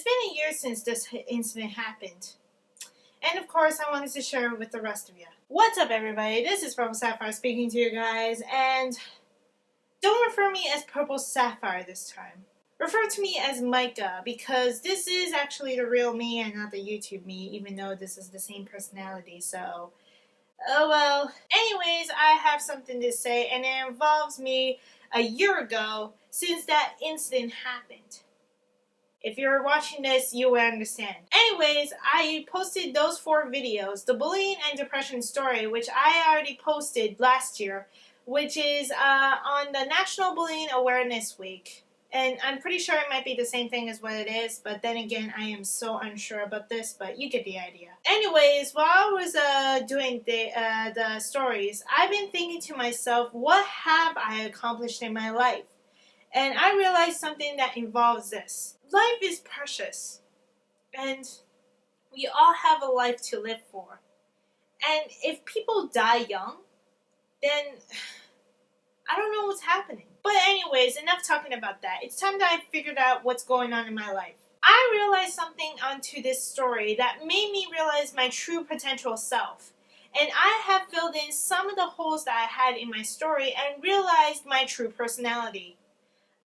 It's been a year since this incident happened. And of course, I wanted to share it with the rest of you. What's up, everybody? This is Purple Sapphire speaking to you guys, and don't refer me as Purple Sapphire this time. Refer to me as Micah, because this is actually the real me and not the YouTube me, even though this is the same personality, so... oh well. Anyways, I have something to say, and it involves me a year ago since that incident happened. If you're watching this, you will understand. Anyways, I posted those 4 videos, the bullying and depression story, which I already posted last year, which is on the National Bullying Awareness Week. And I'm pretty sure it might be the same thing as what it is, but then again, I am so unsure about this, but you get the idea. Anyways, while I was doing the stories, I've been thinking to myself, what have I accomplished in my life? And I realized something that involves this. Life is precious, and we all have a life to live for. And if people die young, then I don't know what's happening. But anyways, enough talking about that. It's time that I figured out what's going on in my life. I realized something onto this story that made me realize my true potential self. And I have filled in some of the holes that I had in my story and realized my true personality.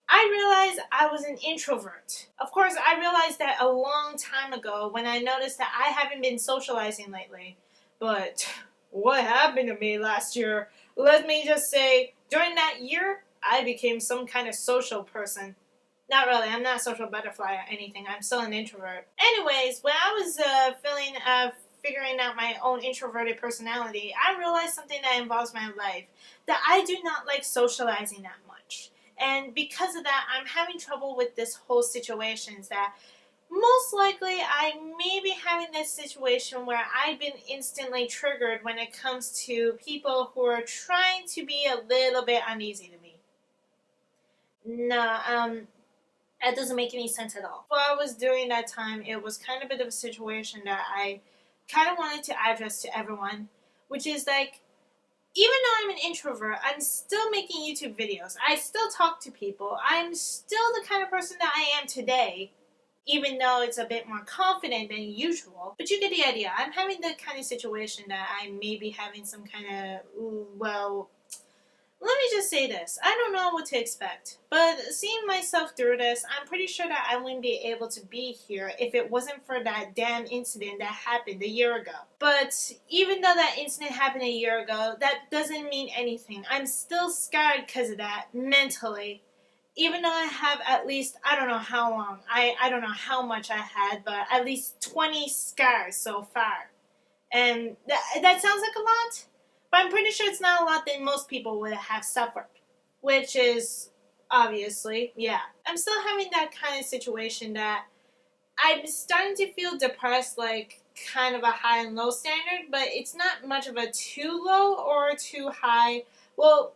I realized I was an introvert. Of course, I realized that a long time ago when I noticed that I haven't been socializing lately. But what happened to me last year? Let me just say, during that year, I became some kind of social person. Not really, I'm not a social butterfly or anything. I'm still an introvert. Anyways, when I was figuring out my own introverted personality, I realized something that involves my life. That I do not like socializing that much. And because of that, I'm having trouble with this whole situation that most likely I may be having this situation where I've been instantly triggered when it comes to people who are trying to be a little bit uneasy to me. That doesn't make any sense at all. While I was doing that time, it was kind of a bit of a situation that I kind of wanted to address to everyone, which is like, even though I'm an introvert, I'm still making YouTube videos. I still talk to people. I'm still the kind of person that I am today, even though it's a bit more confident than usual. But you get the idea. I'm having the kind of situation that I may be having some kind of, well, let me just say this. I don't know what to expect. But seeing myself through this, I'm pretty sure that I wouldn't be able to be here if it wasn't for that damn incident that happened a year ago. But even though that incident happened a year ago, that doesn't mean anything. I'm still scarred because of that, mentally. Even though I have at least, I don't know how long, I don't know how much I had, but at least 20 scars so far. And that sounds like a lot? But I'm pretty sure it's not a lot that most people would have suffered. Which is, obviously, yeah. I'm still having that kind of situation that I'm starting to feel depressed, like kind of a high and low standard, but it's not much of a too low or too high. Well,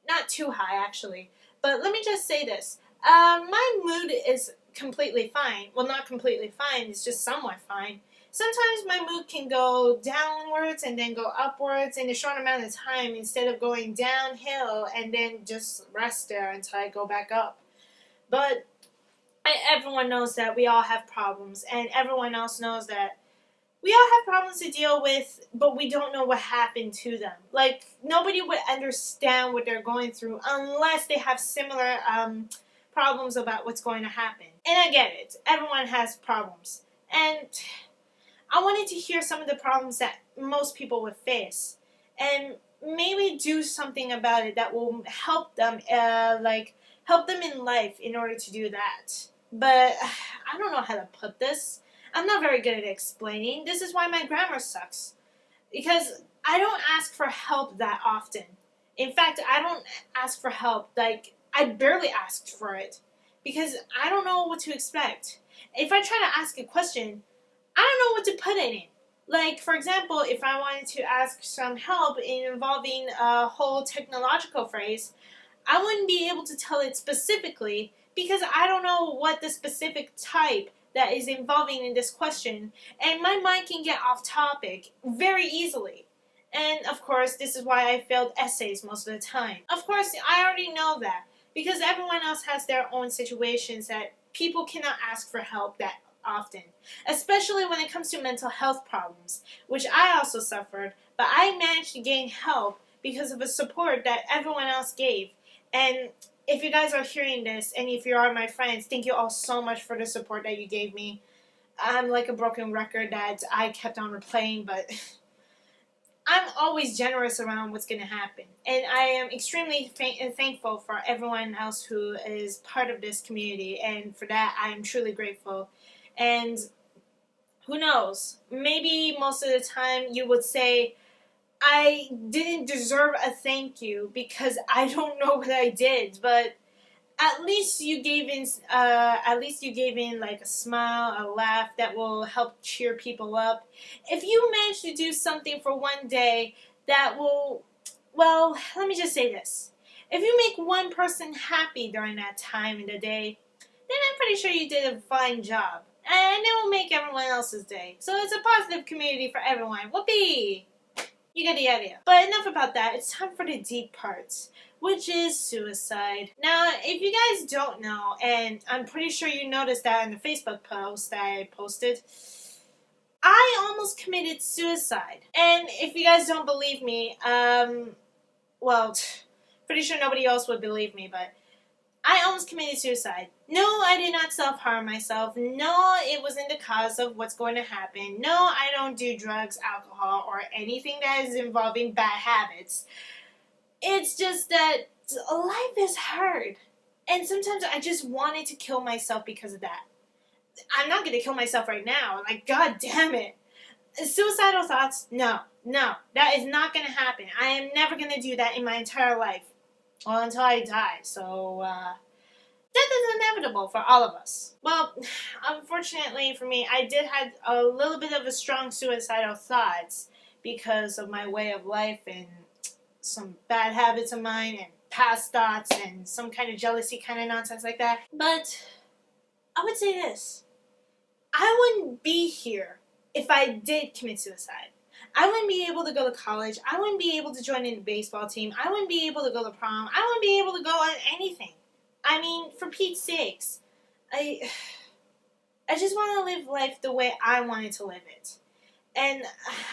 not too high, actually. But let me just say this. My mood is completely fine. Well, not completely fine. It's just somewhat fine. Sometimes my mood can go downwards and then go upwards in a short amount of time instead of going downhill and then just rest there until I go back up. But everyone knows that we all have problems, and everyone else knows that we all have problems to deal with, but we don't know what happened to them. Like, nobody would understand what they're going through unless they have similar problems about what's going to happen. And I get it. Everyone has problems. And I wanted to hear some of the problems that most people would face. And maybe do something about it that will help them, help them in life in order to do that. But I don't know how to put this. I'm not very good at explaining. This is why my grammar sucks. Because I don't ask for help that often. In fact, I don't ask for help. Like, I barely asked for it. Because I don't know what to expect. If I try to ask a question, I don't know what to put in it. Like, for example, if I wanted to ask some help involving a whole technological phrase, I wouldn't be able to tell it specifically because I don't know what the specific type that is involving in this question, and my mind can get off topic very easily. And of course, this is why I failed essays most of the time. Of course, I already know that, because everyone else has their own situations that people cannot ask for help that often, especially when it comes to mental health problems, which I also suffered, but I managed to gain help because of the support that everyone else gave. And if you guys are hearing this, and if you are my friends, thank you all so much for the support that you gave me. I'm like a broken record that I kept on replaying, but I'm always generous around what's going to happen. And I am extremely thankful for everyone else who is part of this community. And for that, I am truly grateful. And who knows? Maybe most of the time you would say, I didn't deserve a thank you because I don't know what I did. But at least you gave in like a smile, a laugh that will help cheer people up. If you manage to do something for one day that will, well, let me just say this. If you make one person happy during that time in the day, then I'm pretty sure you did a fine job. And it will make everyone else's day. So it's a positive community for everyone. Whoopee! You get the idea. But enough about that. It's time for the deep parts, which is suicide. Now, if you guys don't know, and I'm pretty sure you noticed that in the Facebook post that I posted, I almost committed suicide. And if you guys don't believe me, well, pretty sure nobody else would believe me, but I almost committed suicide. No, I did not self-harm myself. No, it wasn't the cause of what's going to happen. No, I don't do drugs, alcohol, or anything that is involving bad habits. It's just that life is hard. And sometimes I just wanted to kill myself because of that. I'm not going to kill myself right now. Like, God damn it. Suicidal thoughts? No. That is not going to happen. I am never going to do that in my entire life. Well, until I die. So, that is inevitable for all of us. Well, unfortunately for me, I did have a little bit of a strong suicidal thoughts because of my way of life and some bad habits of mine and past thoughts and some kind of jealousy kind of nonsense like that. But I would say this. I wouldn't be here if I did commit suicide. I wouldn't be able to go to college. I wouldn't be able to join in the baseball team. I wouldn't be able to go to prom. I wouldn't be able to go on anything. I mean, for Pete's sakes, I just want to live life the way I wanted to live it. And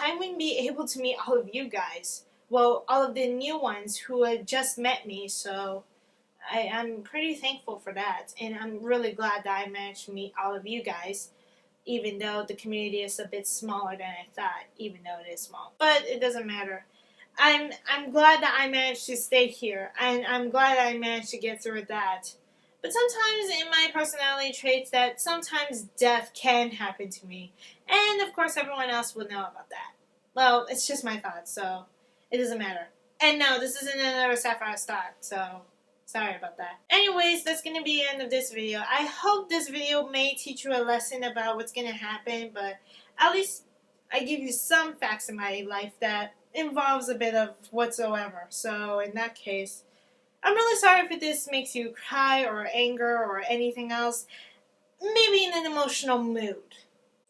I wouldn't be able to meet all of you guys. Well, all of the new ones who had just met me, so I'm pretty thankful for that. And I'm really glad that I managed to meet all of you guys, even though the community is a bit smaller than I thought, even though it is small. But it doesn't matter. I'm glad that I managed to stay here, and I'm glad I managed to get through that. But sometimes in my personality traits that sometimes death can happen to me. And of course everyone else will know about that. Well, it's just my thoughts, so it doesn't matter. And no, this isn't another Sapphire Stock, so sorry about that. Anyways, that's going to be the end of this video. I hope this video may teach you a lesson about what's going to happen, but at least I give you some facts in my life that involves a bit of whatsoever. So in that case, I'm really sorry if this makes you cry or anger or anything else. Maybe in an emotional mood.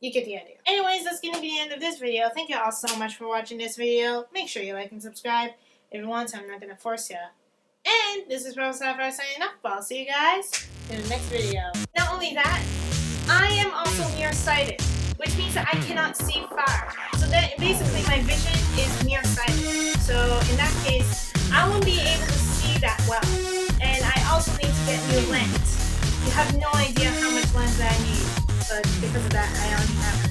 You get the idea. Anyways, that's going to be the end of this video. Thank you all so much for watching this video. Make sure you like and subscribe. If you want to, I'm not going to force you. And this is Purple Sapphire signing off. I'll see you guys in the next video. Not only that, I am also nearsighted, which means that I cannot see far. So that basically my vision is nearsighted. So in that case, I won't be able to see that well. And I also need to get new lens. You have no idea how much lens I need, but because of that, I already have